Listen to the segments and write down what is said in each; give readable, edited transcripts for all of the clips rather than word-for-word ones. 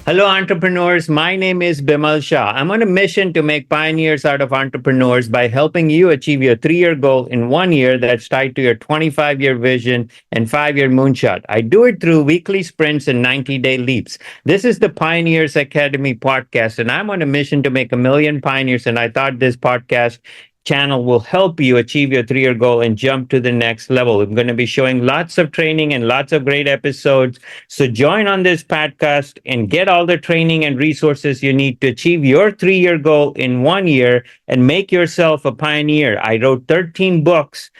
Hello, entrepreneurs. My name is Bimal Shah. I'm on a mission to make pioneers out of entrepreneurs by helping you achieve your 3 year goal in 1 year that's tied to your 25-year vision and 5 year moonshot. I do it through weekly sprints and 90-day leaps. This is the Pioneers Academy podcast, and I'm on a mission to make a million pioneers. And I thought this podcast channel will help you achieve your 3 year goal and jump to the next level. I'm going to be showing lots of training and lots of great episodes, so join on this podcast and get all the training and resources you need to achieve your 3 year goal in 1 year and make yourself a pioneer. I wrote 13 books,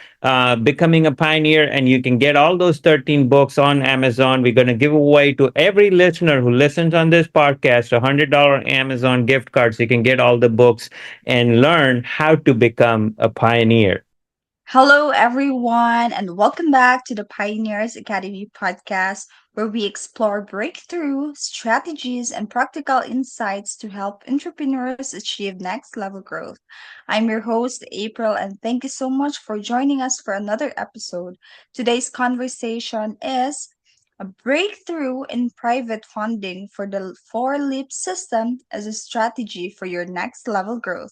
Becoming a Pioneer, and you can get all those 13 books on Amazon. We're going to give away to every listener who listens on this podcast a $100 Amazon gift card so you can get all the books and learn how to become a pioneer. Hello, everyone, and welcome back to the Pioneers Academy podcast, where we explore breakthrough strategies and practical insights to help entrepreneurs achieve next level growth. I'm your host, April, and thank you so much for joining us for another episode. Today's conversation is a breakthrough in private funding for the four leap system as a strategy for your next level growth.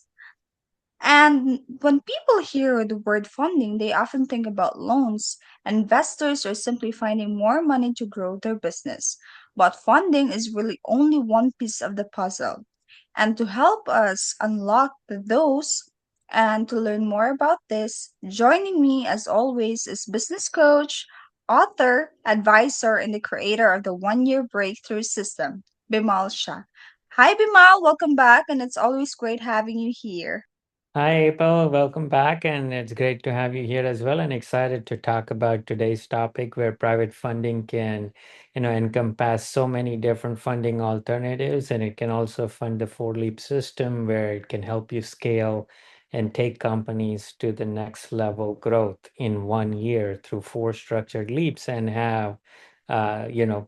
And when people hear the word funding, they often think about loans, investors, or simply finding more money to grow their business. But funding is really only one piece of the puzzle. And to help us unlock those and to learn more about this, joining me as always is business coach, author, advisor, and the creator of the 1 year breakthrough system, Bimal Shah. Hi, Bimal. Welcome back. And it's always great having you here. Hi, April. Welcome back. And it's great to have you here as well. And excited to talk about today's topic where private funding can, encompass so many different funding alternatives. And it can also fund the four leap system where it can help you scale and take companies to the next level growth in 1 year through four structured leaps and have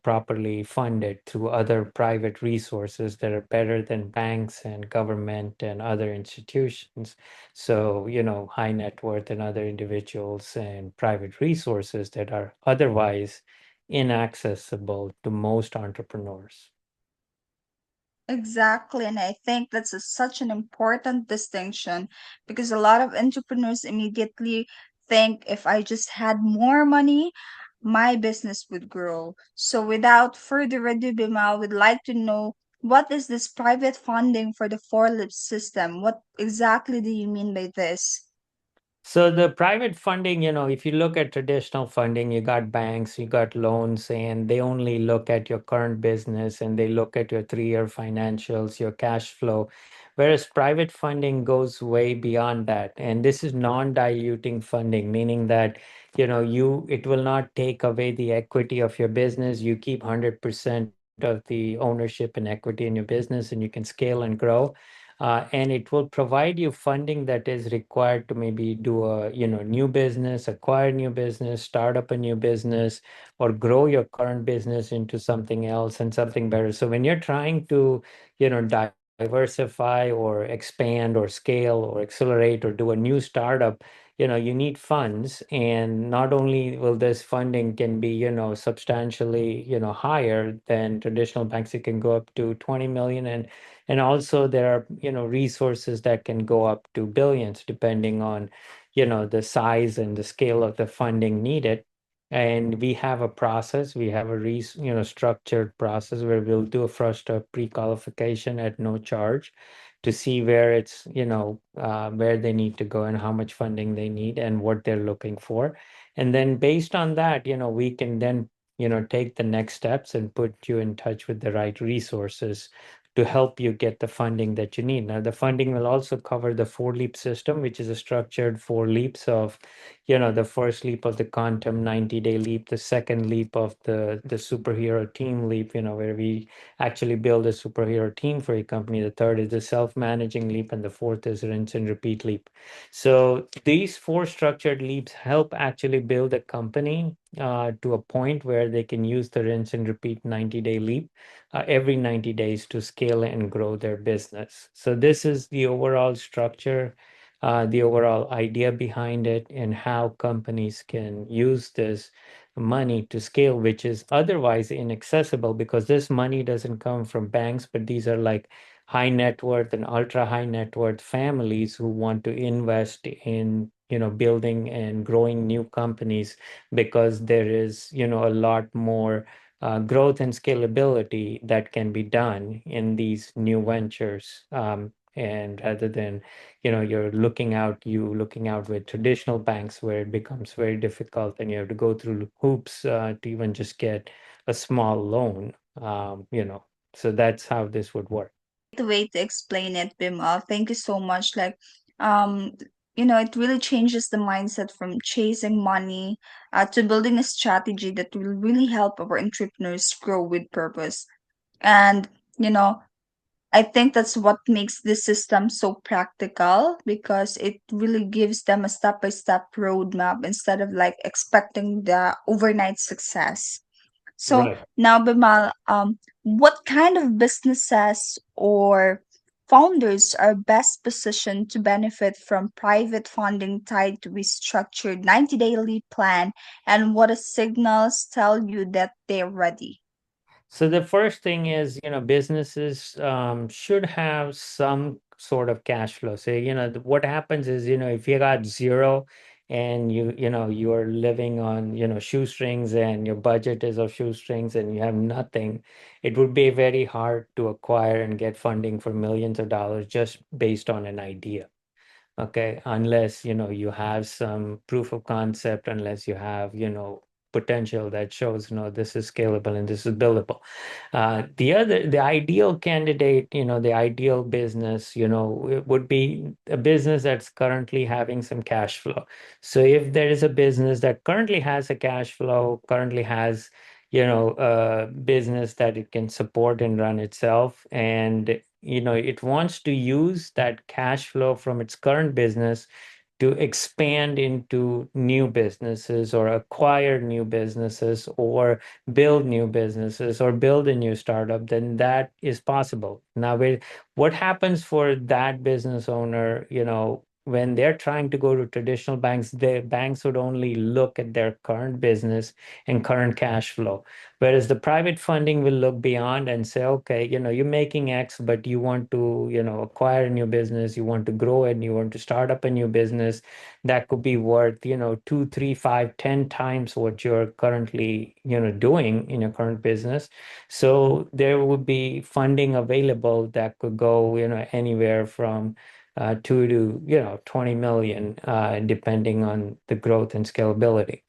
properly funded through other private resources that are better than banks and government and other institutions. So, high net worth and other individuals and private resources that are otherwise inaccessible to most entrepreneurs. Exactly. And I think that's such an important distinction because a lot of entrepreneurs immediately think if I just had more money, my business would grow. So without further ado, Bimal, would like to know what is this private funding for the four lip system? What exactly do you mean by this? So the private funding, if you look at traditional funding, you got banks, you got loans, and they only look at your current business and they look at your 3 year financials, your cash flow. Whereas private funding goes way beyond that. And this is non-diluting funding, meaning that, it will not take away the equity of your business. You keep 100% of the ownership and equity in your business and you can scale and grow, and it will provide you funding that is required to maybe do a new business, acquire new business, start up a new business, or grow your current business into something else and something better. So when you're trying to diversify or expand or scale or accelerate or do a new startup, you need funds. And not only will this funding can be substantially higher than traditional banks, it can go up to 20 million, and also there are resources that can go up to billions depending on the size and the scale of the funding needed. And we have a process, we have a structured process where we'll do a first pre-qualification at no charge to see where it's where they need to go and how much funding they need and what they're looking for. And then based on that, we can then take the next steps and put you in touch with the right resources to help you get the funding that you need. Now, the funding will also cover the four leap system, which is a structured four leaps of, the first leap of the quantum 90-day leap, the second leap of the superhero team leap, where we actually build a superhero team for a company. The third is the self-managing leap, and the fourth is rinse and repeat leap. So these four structured leaps help actually build a company to a point where they can use the rinse and repeat 90-day leap every 90 days to scale and grow their business. So, this is the overall structure, the overall idea behind it, and how companies can use this money to scale, which is otherwise inaccessible because this money doesn't come from banks, but these are like high net worth and ultra high net worth families who want to invest in, building and growing new companies because there is, a lot more growth and scalability that can be done in these new ventures. And rather than, you looking out with traditional banks where it becomes very difficult and you have to go through hoops to even just get a small loan. So that's how this would work. The way to explain it, Bimal. Thank you so much. Um, it really changes the mindset from chasing money to building a strategy that will really help our entrepreneurs grow with purpose. And, you know, I think that's what makes this system so practical because it really gives them a step by step roadmap instead of like expecting the overnight success. So Right. now, Bimal, what kind of businesses or founders are best positioned to benefit from private funding tied to a structured 90-day lead plan, and what signals tell you that they're ready? So the first thing is, businesses should have some sort of cash flow. So, what happens is, if you got zero and you're living on, shoestrings and your budget is of shoestrings and you have nothing, it would be very hard to acquire and get funding for millions of dollars just based on an idea. Okay, unless you have some proof of concept, unless you have potential that shows this is scalable and this is buildable. The ideal candidate, the ideal business, it would be a business that's currently having some cash flow. So if there is a business that currently has a cash flow, currently has a business that it can support and run itself, and it wants to use that cash flow from its current business to expand into new businesses or acquire new businesses or build new businesses or build a new startup, then that is possible. Now, what happens for that business owner, when they're trying to go to traditional banks, the banks would only look at their current business and current cash flow. Whereas the private funding will look beyond and say, okay, you're making X, but you want to, acquire a new business, you want to grow it, you want to start up a new business that could be worth, two, three, five, 10 times what you're currently, doing in your current business. So there would be funding available that could go, anywhere from 2 to 20 million, depending on the growth and scalability.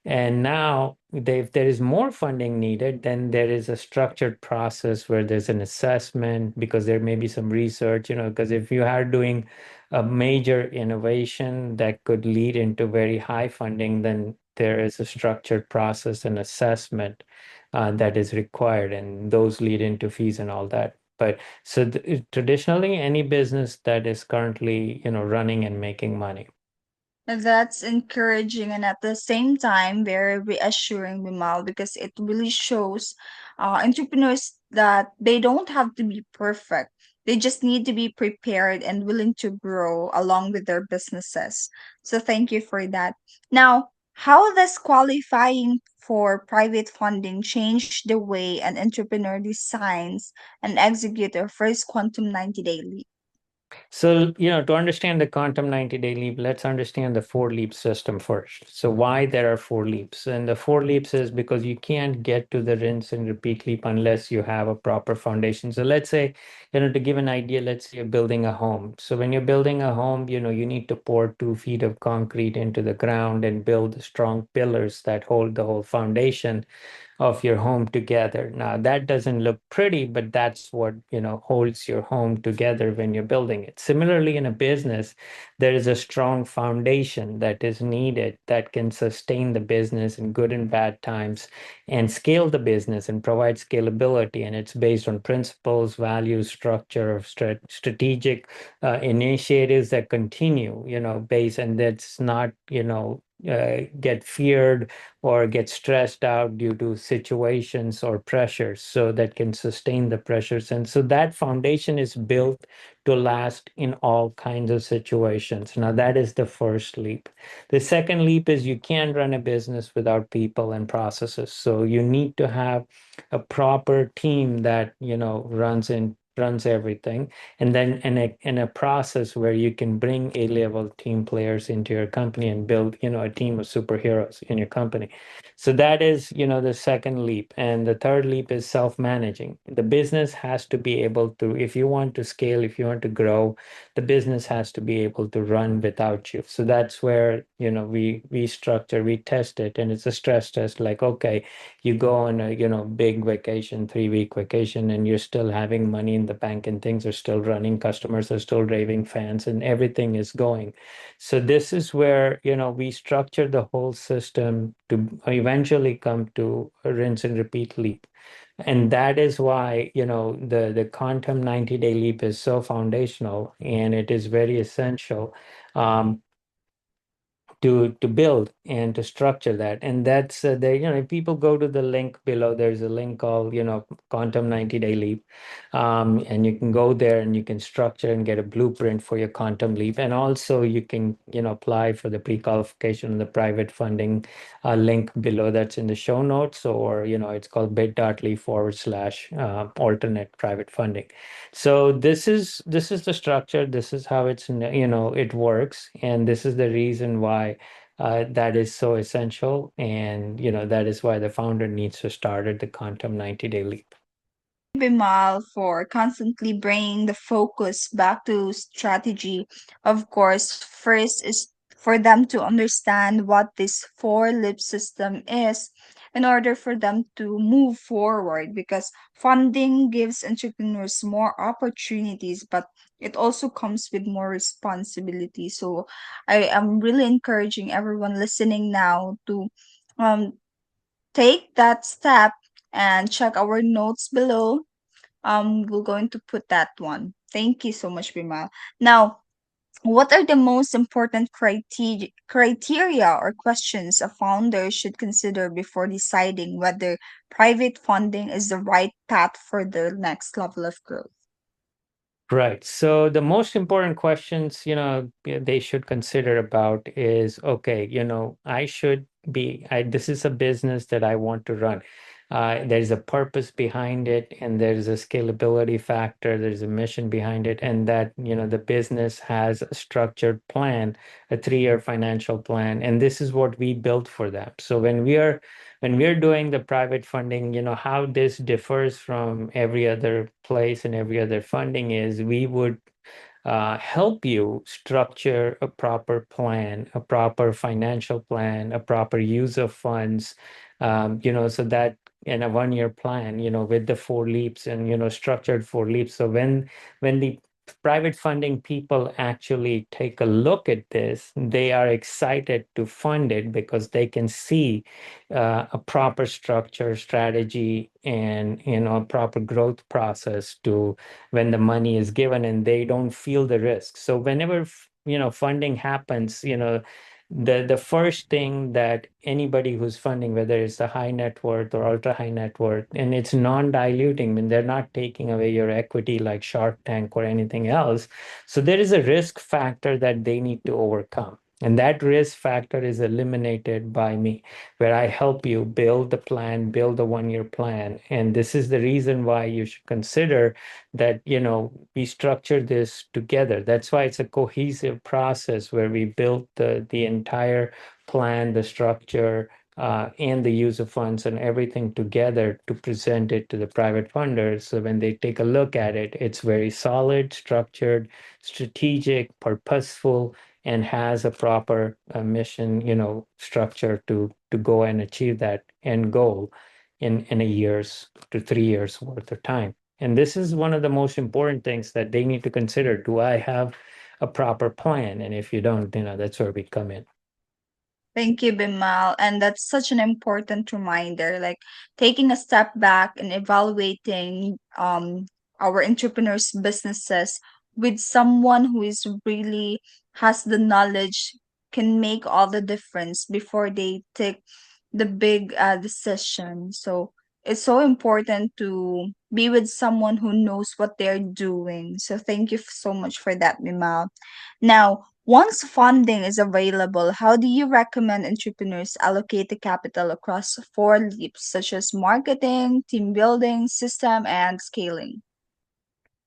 And now, if there is more funding needed, then there is a structured process where there's an assessment because there may be some research, because if you are doing a major innovation that could lead into very high funding, then there is a structured process and assessment that is required, and those lead into fees and all that. But so traditionally, any business that is currently, running and making money. That's encouraging and at the same time very reassuring, Bimal, because it really shows entrepreneurs that they don't have to be perfect. They just need to be prepared and willing to grow along with their businesses. So thank you for that. Now, how does qualifying for private funding change the way an entrepreneur designs and execute their first quantum 90-day leap? So, to understand the quantum 90-day leap, let's understand the four leap system first. So, why there are four leaps? And the four leaps is because you can't get to the rinse and repeat leap unless you have a proper foundation. So, let's say, to give an idea, let's say you're building a home. So, when you're building a home, you need to pour 2 feet of concrete into the ground and build strong pillars that hold the whole foundation of your home together. Now, that doesn't look pretty, but that's what, holds your home together when you're building it. Similarly, in a business, there is a strong foundation that is needed that can sustain the business in good and bad times and scale the business and provide scalability. And it's based on principles, values, structure, strategic initiatives that continue, and that's not, get feared or get stressed out due to situations or pressures, so that can sustain the pressures. And so that foundation is built to last in all kinds of situations. Now, that is the first leap. The second leap is you can't run a business without people and processes. So you need to have a proper team that, runs everything, and then in a process where you can bring A-level team players into your company and build, a team of superheroes in your company. So that is, the second leap. And the third leap is self-managing. The business has to be able to, if you want to scale, if you want to grow, the business has to be able to run without you. So that's where, we structure, we test it, and it's a stress test. Like, okay, you go on a, big vacation, 3-week vacation, and you're still having money in the bank, and things are still running, customers are still raving fans, and everything is going. So this is where, we structure the whole system to eventually come to a rinse and repeat leap. And that is why, the quantum 90-day leap is so foundational, and it is very essential. To build and to structure that. And that's if people go to the link below, there's a link called, quantum 90-day leap. And you can go there and you can structure and get a blueprint for your quantum leap. And also you can, apply for the pre-qualification and the private funding link below, that's in the show notes. Or, it's called bit.ly/, alternate private funding. So this is the structure. This is how it works, and this is the reason why that is so essential. And that is why the founder needs to start at the quantum 90-day leap. Bimal for constantly bringing the focus back to strategy. Of course, first is for them to understand what this four lip system is in order for them to move forward, because funding gives entrepreneurs more opportunities, but it also comes with more responsibility. So I am really encouraging everyone listening now to um, take that step and check our notes below. We're going to put that one. Thank you so much, Bimal. Now, what are the most important criteria or questions a founder should consider before deciding whether private funding is the right path for their next level of growth? Right. So the most important questions, they should consider about is, okay, this is a business that I want to run. There's a purpose behind it, and there's a scalability factor, there's a mission behind it, and that, the business has a structured plan, a 3-year financial plan, and this is what we built for them. So when we're doing the private funding, how this differs from every other place and every other funding is we would help you structure a proper plan, a proper financial plan, a proper use of funds, so that in a 1-year plan, with the 4 leaps and, structured 4 leaps. So when the private funding people actually take a look at this, they are excited to fund it because they can see a proper structure, strategy, and, a proper growth process to when the money is given, and they don't feel the risk. So whenever funding happens, the first thing that anybody who's funding, whether it's a high net worth or ultra high net worth, and it's non-diluting, I mean, they're not taking away your equity like Shark Tank or anything else. So there is a risk factor that they need to overcome. And that risk factor is eliminated by me, where I help you build the plan, build a 1-year plan. And this is the reason why you should consider that, we structure this together. That's why it's a cohesive process where we build the entire plan, the structure, and the use of funds and everything together to present it to the private funders. So when they take a look at it, it's very solid, structured, strategic, purposeful, and has a proper mission, structure to go and achieve that end goal in a year's to 3 years worth of time. And this is one of the most important things that they need to consider. Do I have a proper plan? And if you don't, that's where we come in. Thank you, Bimal. And that's such an important reminder, like taking a step back and evaluating our entrepreneurs' businesses with someone who is really has the knowledge can make all the difference before they take the big decision. So it's so important to be with someone who knows what they're doing. So thank you so much for that, Mimal. Now, once funding is available, how do you recommend entrepreneurs allocate the capital across four leaps, such as marketing, team building, system, and scaling?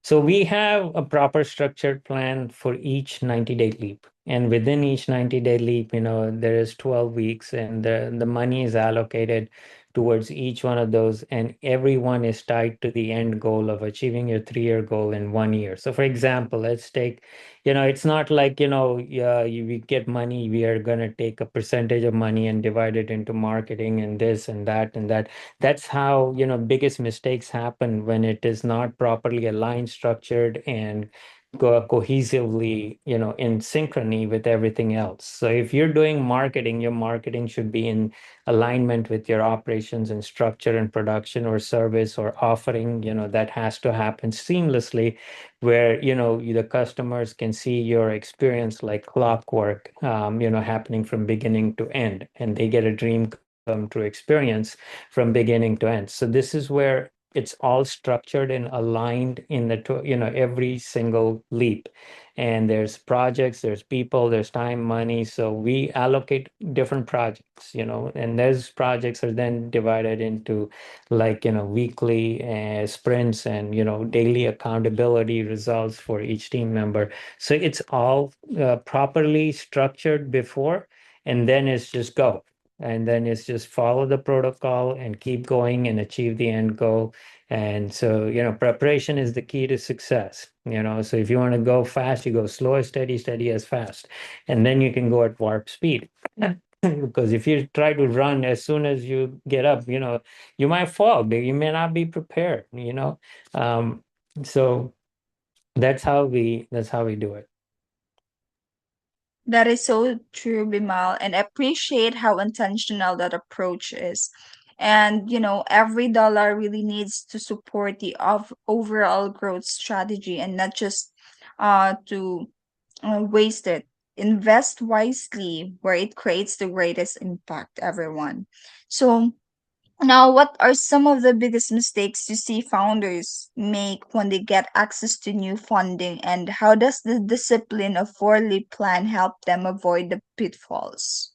So we have a proper structured plan for each 90-day leap. And within each 90-day leap, there is 12 weeks and the money is allocated towards each one of those. And everyone is tied to the end goal of achieving your 3-year goal in 1 year. So for example, let's take, it's not like, yeah, we get money, we are going to take a percentage of money and divide it into marketing and this and that and that. That's how biggest mistakes happen when it is not properly aligned, structured, and cohesively in synchrony with everything else. So if you're doing marketing, your marketing should be in alignment with your operations and structure and production or service or offering. That has to happen seamlessly, where the customers can see your experience like clockwork, happening from beginning to end, and they get a dream come true experience from beginning to end. So this is where it's all structured and aligned in every single leap. And there's projects, there's people, there's time, money. So we allocate different projects, and those projects are then divided into like, weekly sprints and, daily accountability results for each team member. So it's all properly structured before, and then it's just go. And then it's just follow the protocol and keep going and achieve the end goal. And so, preparation is the key to success. So if you want to go fast, you go slow as steady, steady as fast. And then you can go at warp speed. Because if you try to run as soon as you get up, you might fall, but you may not be prepared. Um, so that's how we do it. That is so true, Bimal, and I appreciate how intentional that approach is. And every dollar really needs to support the overall growth strategy and not just to waste it. Invest wisely where it creates the greatest impact, everyone. So now, what are some of the biggest mistakes you see founders make when they get access to new funding, and how does the discipline of 4-leaf plan help them avoid the pitfalls?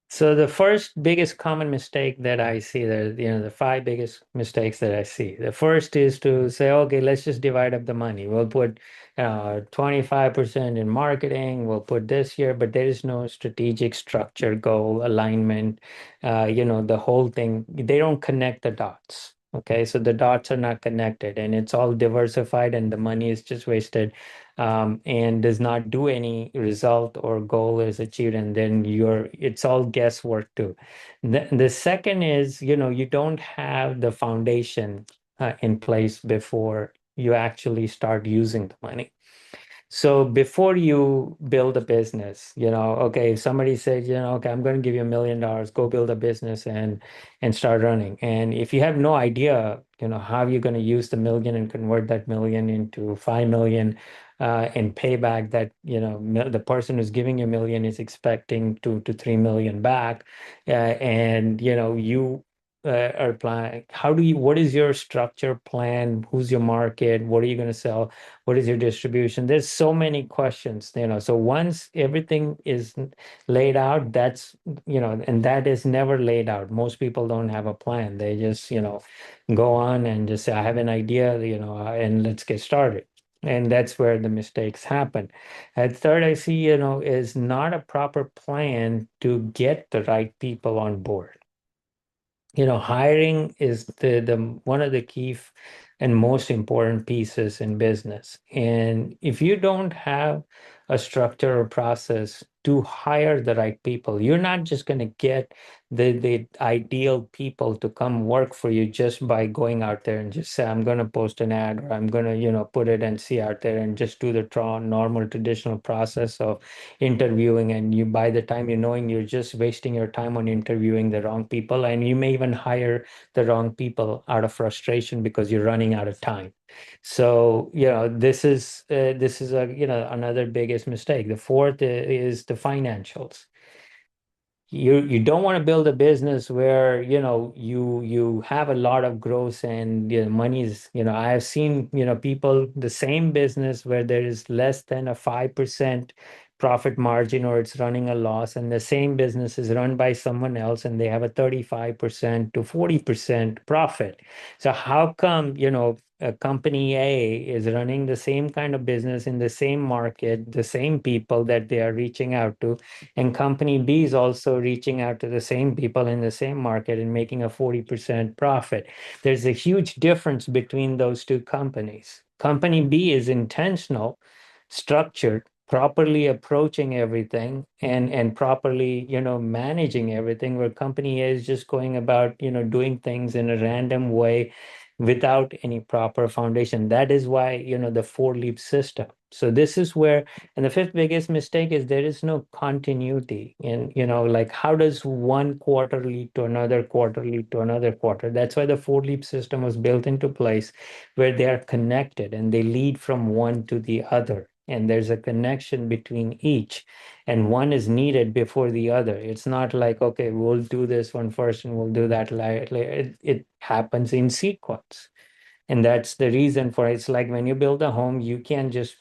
So the first biggest common mistake that I see there, the five biggest mistakes that I see. The first is to say, okay, let's just divide up the money. We'll put 25% in marketing. We'll put this here, but there is no strategic structure, goal, alignment. The whole thing, they don't connect the dots. Okay, so the dots are not connected and it's all diversified and the money is just wasted, and does not do any result or goal is achieved, and then it's all guesswork too. The second is, you don't have the foundation in place before you actually start using the money. So before you build a business, okay, if somebody says, okay, I'm going to give you $1 million, go build a business and start running. And if you have no idea, how you're going to use the million and convert that million into 5 million, and pay back that, the person who's giving you a million is expecting 2 to 3 million back, and you are planning. What is your structure plan? Who's your market? What are you going to sell? What is your distribution? There's so many questions, so once everything is laid out, and that is never laid out. Most people don't have a plan. They just go on and just say, I have an idea, and let's get started. And that's where the mistakes happen. And third, I see, is not a proper plan to get the right people on board. Hiring is the one of the and most important pieces in business. And if you don't have a structure or process to hire the right people, you're not just going to get the ideal people to come work for you just by going out there and just say, I'm going to post an ad, or I'm going to, put it and see out there and just do the normal traditional process of interviewing. And you, by the time you're knowing, you're just wasting your time on interviewing the wrong people, and you may even hire the wrong people out of frustration because you're running out of time. So, this is a, another biggest mistake. The fourth is the financials. You don't want to build a business where you have a lot of growth and money is, I have seen people, the same business where there is less than a 5% profit margin, or it's running a loss, and the same business is run by someone else and they have a 35% to 40% profit. So how come a company A is running the same kind of business in the same market, the same people that they are reaching out to, and company B is also reaching out to the same people in the same market and making a 40% profit? There's a huge difference between those two companies. Company B is intentional, structured, properly approaching everything, and properly, managing everything, where company A is just going about, doing things in a random way without any proper foundation. That is why, the four leap system. So this is where, and the fifth biggest mistake is there is no continuity. And, like, how does one quarter lead to another quarter lead to another quarter? That's why the four leap system was built into place, where they are connected and they lead from one to the other. And there's a connection between each, and one is needed before the other. It's not like, okay, we'll do this one first and we'll do that later. It happens in sequence. And that's the reason for it. It's like when you build a home, you can't just,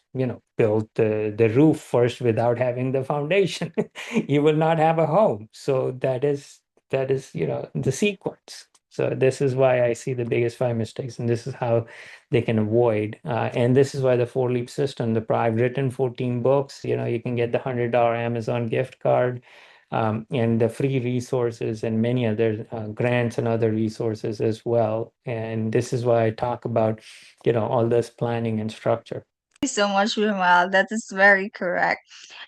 build the roof first without having the foundation. You will not have a home. So that is, the sequence. So this is why I see the biggest five mistakes, and this is how they can avoid. And this is why the four leap system. I've written 14 books. You can get the $100 Amazon gift card, and the free resources and many other grants and other resources as well. And this is why I talk about, all this planning and structure. You so much, Vimal. That is very correct.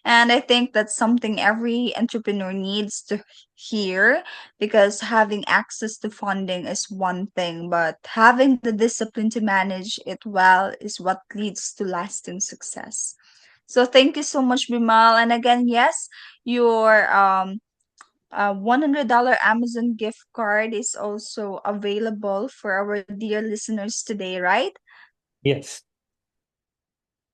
And I think that's something every entrepreneur needs to hear, because having access to funding is one thing, but having the discipline to manage it well is what leads to lasting success. So thank you so much, Bimal. And again, yes, your $100 Amazon gift card is also available for our dear listeners today, right? Yes.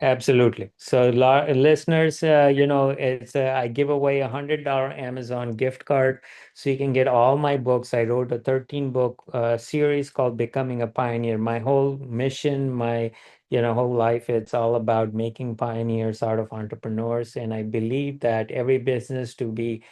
Absolutely. So, listeners, I give away $100 Amazon gift card, so you can get all my books. I wrote a 13 book series called Becoming a Pioneer. My whole mission, my whole life, it's all about making pioneers out of entrepreneurs. And I believe that every business to be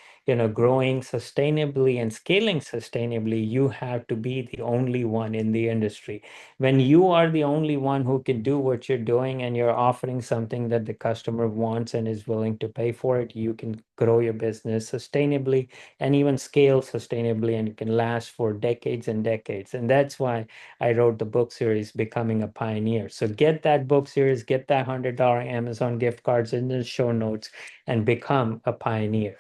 growing sustainably and scaling sustainably, you have to be the only one in the industry. When you are the only one who can do what you're doing and you're offering something that the customer wants and is willing to pay for it, you can grow your business sustainably and even scale sustainably, and it can last for decades and decades. And that's why I wrote the book series Becoming a Pioneer. So get that book series, get that $100 Amazon gift cards in the show notes, and become a pioneer.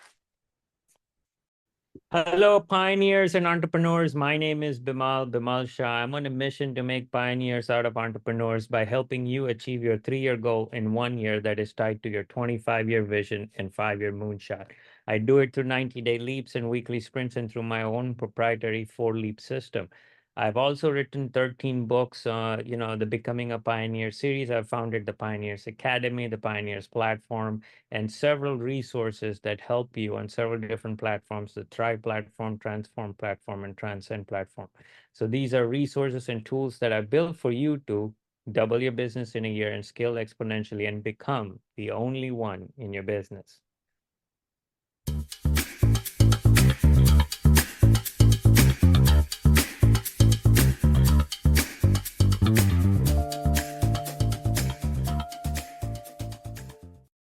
Hello, pioneers and entrepreneurs. My name is Bimal Shah. I'm on a mission to make pioneers out of entrepreneurs by helping you achieve your 3-year goal in 1 year that is tied to your 25-year vision and 5-year moonshot. I do it through 90-day leaps and weekly sprints and through my own proprietary 4 leap system. I've also written 13 books, the Becoming a Pioneer series. I've founded the Pioneers Academy, the Pioneers platform, and several resources that help you on several different platforms: the Thrive platform, Transform platform, and Transcend platform. So these are resources and tools that I built for you to double your business in a year and scale exponentially and become the only one in your business.